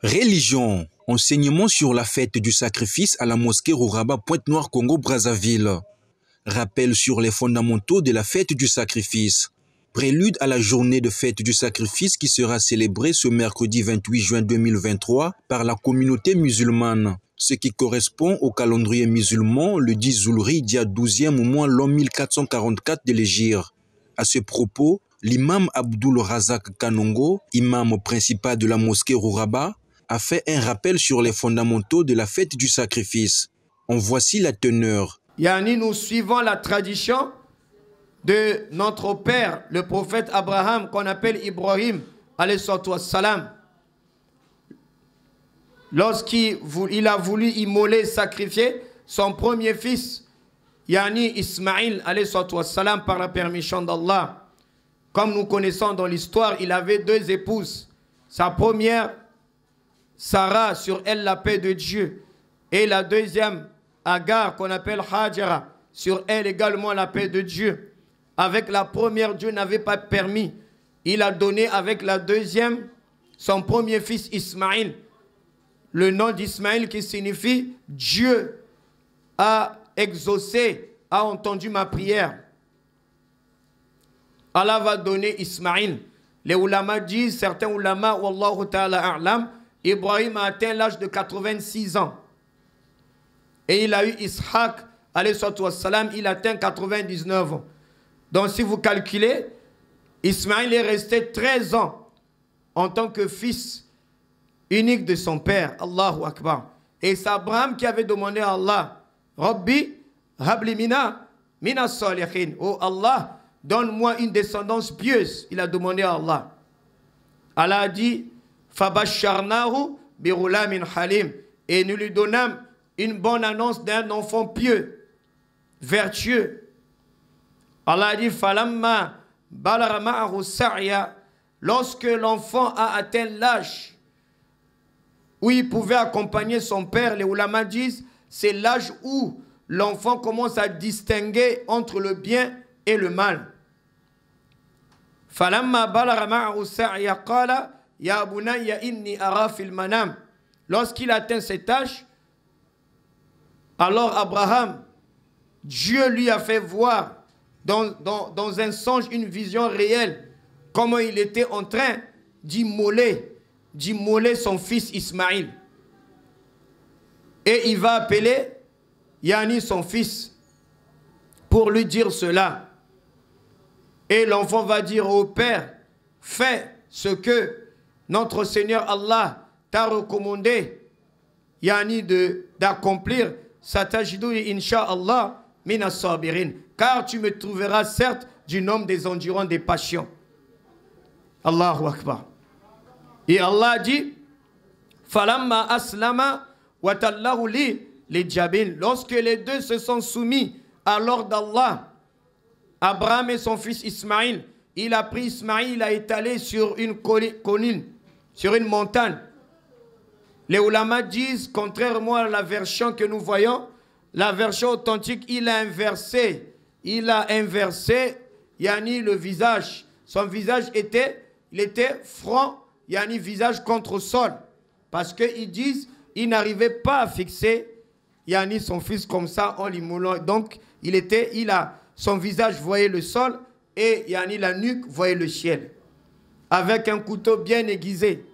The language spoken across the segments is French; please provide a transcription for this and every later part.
Religion, enseignement sur la fête du sacrifice à la mosquée Rouraba Pointe-Noire Congo-Brazzaville. Rappel sur les fondamentaux de la fête du sacrifice. Prélude à la journée de fête du sacrifice qui sera célébrée ce mercredi 28 juin 2023 par la communauté musulmane. Ce qui correspond au calendrier musulman le 10 Zulhijja 12e mois l'an 1444 de l'Hégire. À ce propos, l'imam Abdul Razak Kanongo, imam principal de la mosquée Rouraba, a fait un rappel sur les fondamentaux de la fête du sacrifice. En voici la teneur. Yani, nous suivons la tradition de notre père, le prophète Abraham, qu'on appelle Ibrahim, alayhi salam. Lorsqu'il a voulu immoler, sacrifier son premier fils, Yani Ismaïl, alayhi salam, par la permission d'Allah. Comme nous connaissons dans l'histoire, il avait deux épouses. Sa première, Sarah, sur elle la paix de Dieu. Et la deuxième, Agar, qu'on appelle Hajara, sur elle également la paix de Dieu. Avec la première, Dieu n'avait pas permis. Il a donné avec la deuxième, son premier fils Ismaïl. Le nom d'Ismaïl qui signifie Dieu a exaucé, a entendu ma prière. Allah va donner Ismaïl. Les ulama disent, certains ulama, wallahu ta'ala a'lam, Ibrahim a atteint l'âge de 86 ans. Et il a eu Ishaq, alayhi salam, il atteint 99 ans. Donc si vous calculez, Ismaïl est resté 13 ans en tant que fils unique de son père. Allahu Akbar. Et c'est Abraham qui avait demandé à Allah, Rabbi, habli mina salihin. Oh Allah, donne-moi une descendance pieuse. Il a demandé à Allah. Allah a dit, Fabasharnahu birulamin halim. Et nous lui donnâmes une bonne annonce d'un enfant pieux, vertueux. Allah a dit, Falamma balara ma'ahu sa'ya. Lorsque l'enfant a atteint l'âge où il pouvait accompagner son père, les ulama disent, c'est l'âge où l'enfant commence à distinguer entre le bien et le mal. Falamma balara ma'ahu sa'ya qala ya bunayya inni ara fil manam. Lorsqu'il atteint cet âge, alors Abraham, Dieu lui a fait voir dans un songe une vision réelle, comment il était en train d'immoler son fils Ismaïl. Et il va appeler Yani son fils pour lui dire cela. Et l'enfant va dire au père, fais ce que notre Seigneur Allah t'a recommandé, Yani d'accomplir, Satajidoui insha'Allah mina sabirin, car tu me trouveras certes du nombre des endurants des passions. Allahu Akbar. Et Allah dit, Falamma aslama wa tallahu li jabin. Lorsque les deux se sont soumis à l'ordre d'Allah, Abraham et son fils Ismaïl, il a pris Ismaïl, il a étalé sur une colline, sur une montagne. Les ulama disent, contrairement à la version que nous voyons, la version authentique, il a inversé, Yani le visage. Son visage il était front, Yani visage contre sol. Parce qu'ils disent, il n'arrivait pas à fixer, Yani son fils comme ça en l'immolant. Donc, son visage voyait le sol et Yani la nuque voyait le ciel. Avec un couteau bien aiguisé.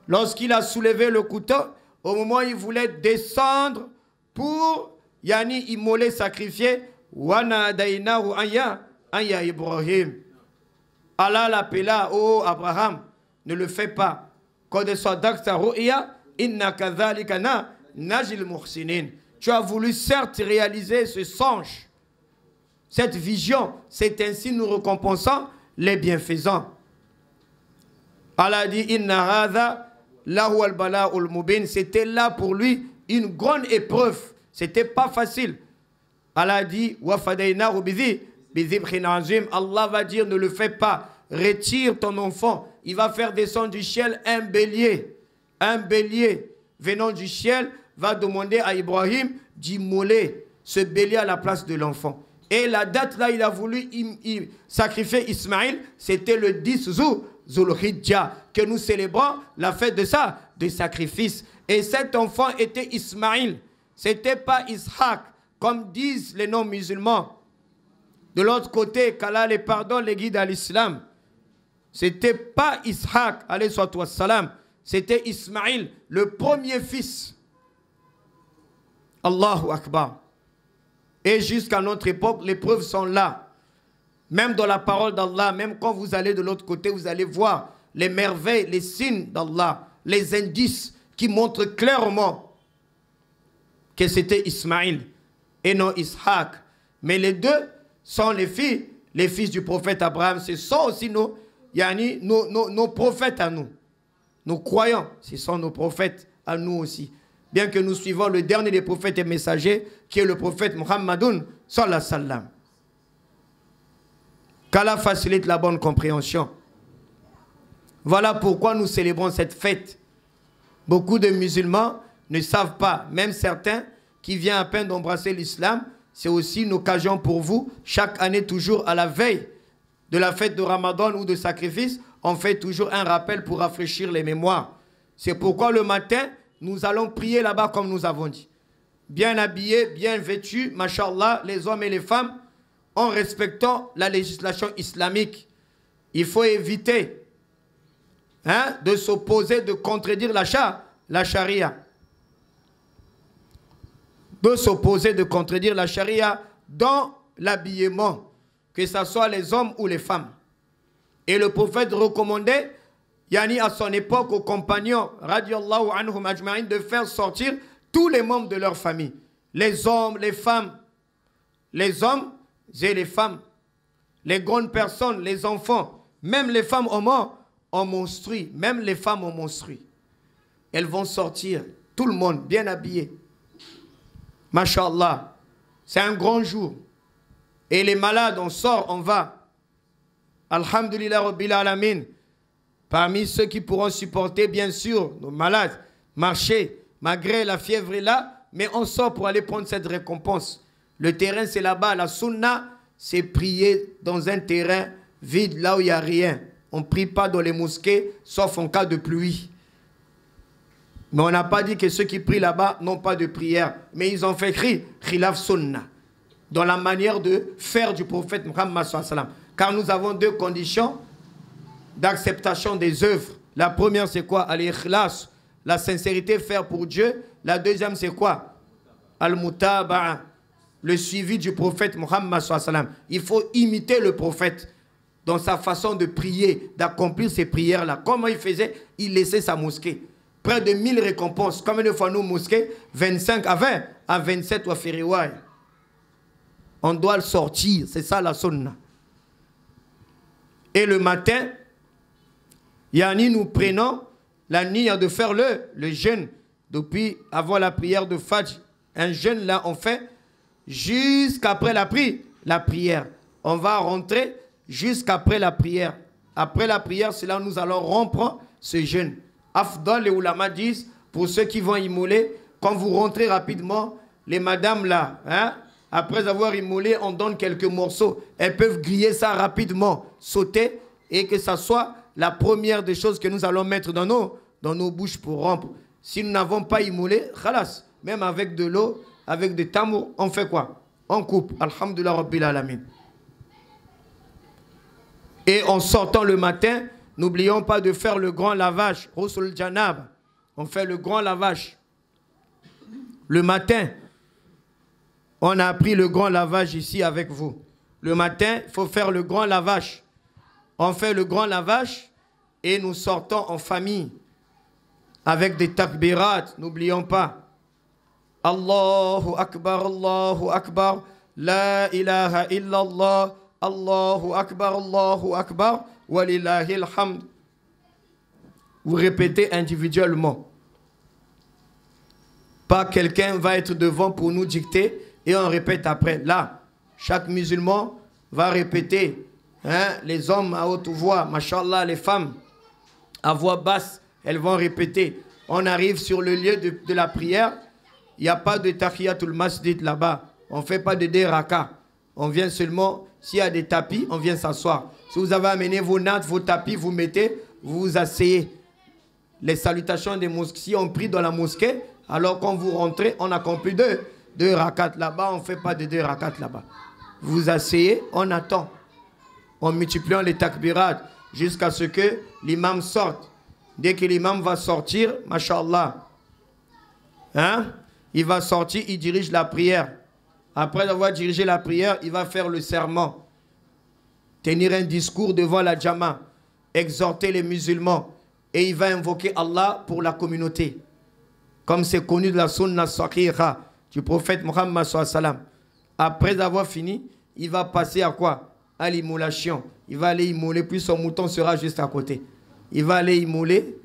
Lorsqu'il a soulevé le couteau, au moment où il voulait descendre pour Yani immoler, sacrifier, Wana dainahu anya Ibrahim. Allah l'appela, oh Abraham, ne le fais pas. Tu as voulu certes réaliser ce songe, cette vision, c'est ainsi nous récompensons les bienfaisants. Allah dit, Inna hadha lahu al-bala'ul mubin. C'était là pour lui une grande épreuve. C'était pas facile. Allah dit, wa fadaynahu bidhibhin azim. Allah va dire, ne le fais pas. Retire ton enfant. Il va faire descendre du ciel un bélier. Un bélier venant du ciel va demander à Ibrahim d'immoler ce bélier à la place de l'enfant. Et la date là, il a voulu sacrifier Ismaïl, c'était le 10 Zulhijja, que nous célébrons la fête de ça, de sacrifice. Et cet enfant était Ismaïl. Ce n'était pas Ishaq, comme disent les non-musulmans. De l'autre côté, qu'Allah les pardonne, les guide à l'islam. Ce n'était pas Ishaq, alayhi salam. C'était Ismaïl, le premier fils. Allahu Akbar. Et jusqu'à notre époque, les preuves sont là. Même dans la parole d'Allah, même quand vous allez de l'autre côté, vous allez voir les merveilles, les signes d'Allah, les indices qui montrent clairement que c'était Ismaïl et non Ishaq. Mais les deux sont les fils du prophète Abraham. Ce sont aussi nos prophètes à nous. Nous croyons, ce sont nos prophètes à nous aussi. Bien que nous suivons le dernier des prophètes et messagers, qui est le prophète Muhammadoun sallallahu alayhi wa sallam. Qu'Allah facilite la bonne compréhension. Voilà pourquoi nous célébrons cette fête. Beaucoup de musulmans ne savent pas, même certains qui viennent à peine d'embrasser l'islam, c'est aussi une occasion pour vous, chaque année toujours à la veille de la fête de Ramadan ou de sacrifice, on fait toujours un rappel pour rafraîchir les mémoires. C'est pourquoi le matin, nous allons prier là-bas comme nous avons dit. Bien habillés, bien vêtus, mashallah, les hommes et les femmes, en respectant la législation islamique. Il faut éviter de s'opposer, de contredire la charia. De s'opposer, de contredire la charia dans l'habillement, que ce soit les hommes ou les femmes. Et le prophète recommandait, à son époque, aux compagnons, radiallahu anhum ajma'in, de faire sortir tous les membres de leur famille. Les hommes, les femmes, les hommes et les femmes, les grandes personnes, les enfants, même les femmes ont monstrué, même les femmes ont monstrué. Elles vont sortir, tout le monde bien habillé. Masha'Allah, c'est un grand jour. Et les malades, on sort, on va. Alhamdulillah Rabbil Alamin. Parmi ceux qui pourront supporter, bien sûr, nos malades, marcher, malgré la fièvre est là, mais on sort pour aller prendre cette récompense. Le terrain, c'est là-bas. La sunna, c'est prier dans un terrain vide, là où il n'y a rien. On ne prie pas dans les mosquées, sauf en cas de pluie. Mais on n'a pas dit que ceux qui prient là-bas n'ont pas de prière. Mais ils ont fait écrit khilaf sunna, dans la manière de faire du prophète Muhammad sallallahu alayhi wa sallam. Car nous avons deux conditions d'acceptation des œuvres. La première, c'est quoi? Al-ikhlas, la sincérité, faire pour Dieu. La deuxième, c'est quoi? Al-mutaba'a, le suivi du prophète Muhammad sallallahu alayhi wa sallam. Il faut imiter le prophète dans sa façon de prier, d'accomplir ses prières-là. Comment il faisait? Il laissait sa mosquée. Près de 1000 récompenses. Combien de fois nous, mosquées? 25 à 20, à 27 ou fériwai. On doit le sortir. C'est ça la sunna. Et le matin, nous prenons la niya de faire le jeûne. Depuis avant la prière de Fajr. Un jeûne là, on fait jusqu'après la prière. On va rentrer jusqu'après la prière. Après la prière, c'est là où nous allons rompre ce jeûne. Afdal, les ulama disent, pour ceux qui vont immoler, quand vous rentrez rapidement, les madames là, après avoir immolé, on donne quelques morceaux. Elles peuvent griller ça rapidement, sauter, et que ça soit la première des choses que nous allons mettre dans nos bouches pour rompre. Si nous n'avons pas immolé, khalas, même avec de l'eau, avec des tamours, on fait quoi? On coupe. Alhamdulillah Rabbil Alamin. Et en sortant le matin, n'oublions pas de faire le grand lavage. Ghusl Janab. On fait le grand lavage. Le matin, on a appris le grand lavage ici avec vous. Le matin, il faut faire le grand lavage. On fait le grand lavage et nous sortons en famille avec des takbirat. N'oublions pas. Allahu Akbar, la ilaha illallah, Allahu Akbar, walillahi alhamd. Vous répétez individuellement. Pas quelqu'un va être devant pour nous dicter et on répète après. Là, chaque musulman va répéter. Les hommes à haute voix, mashallah, les femmes à voix basse, elles vont répéter. On arrive sur le lieu de la prière. Il n'y a pas de tahiyatul masjid là-bas. On ne fait pas de deraka. On vient seulement, s'il y a des tapis, on vient s'asseoir. Si vous avez amené vos nattes, vos tapis, vous mettez, vous vous asseyez. les salutations des mosquées. Si on prie dans la mosquée, alors quand vous rentrez, on accomplit deux rakats là-bas, on ne fait pas de 2 rakats là-bas. Vous vous asseyez, on attend. En multipliant les takbirat jusqu'à ce que l'imam sorte. Dès que l'imam va sortir, mashallah, hein, il va sortir, il dirige la prière. Après avoir dirigé la prière, il va faire le serment. Tenir un discours devant la Jama, exhorter les musulmans. Et il va invoquer Allah pour la communauté. Comme c'est connu de la sunna sahiha du prophète Muhammad sallallahu alayhi wa sallam. Après avoir fini, il va passer à quoi? À l'immolation. Il va aller immoler, puis son mouton sera juste à côté. Il va aller immoler.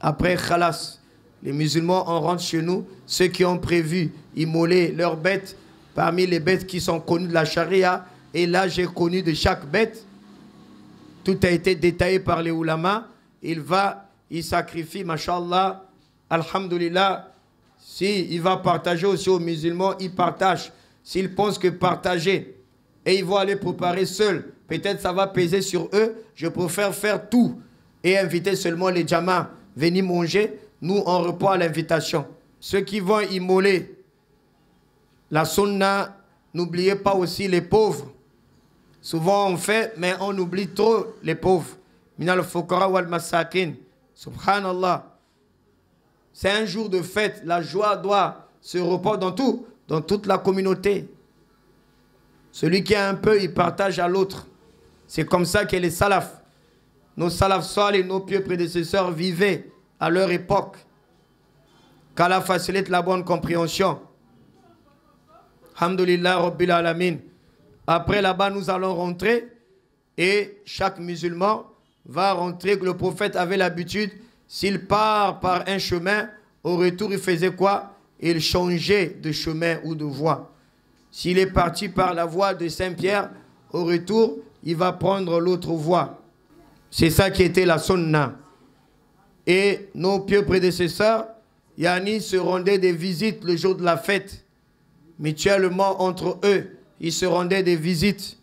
Après, khalas. Les musulmans, on rentre chez nous. Ceux qui ont prévu immoler leurs bêtes, parmi les bêtes qui sont connues de la charia, et là j'ai connu de chaque bête, tout a été détaillé par les ulama. Il sacrifie, mashallah, alhamdulillah. S'il va partager aussi aux musulmans, il partage. S'il pense que partager, et ils vont aller préparer seuls, peut-être ça va peser sur eux, je préfère faire tout et inviter seulement les jamas, venir manger, nous on répond à l'invitation. Ceux qui vont immoler la sunna, n'oubliez pas aussi les pauvres. Souvent on fait, mais on oublie trop les pauvres. Minal fukara wal masakin. Subhanallah. C'est un jour de fête. La joie doit se reporter dans toute la communauté. Celui qui a un peu, il partage à l'autre. C'est comme ça que les salafs, nos salafs salih, nos pieux prédécesseurs vivaient à leur époque. Qu'Allah facilite la bonne compréhension. Alhamdulillah Rabbil Alamin. Après là-bas, nous allons rentrer et chaque musulman va rentrer. Le prophète avait l'habitude, s'il part par un chemin, au retour, il faisait quoi? Il changeait de chemin ou de voie. S'il est parti par la voie de Saint-Pierre, au retour, il va prendre l'autre voie. C'est ça qui était la sunna. Et nos pieux prédécesseurs, yani, se rendaient des visites le jour de la fête. Mutuellement entre eux, ils se rendaient des visites.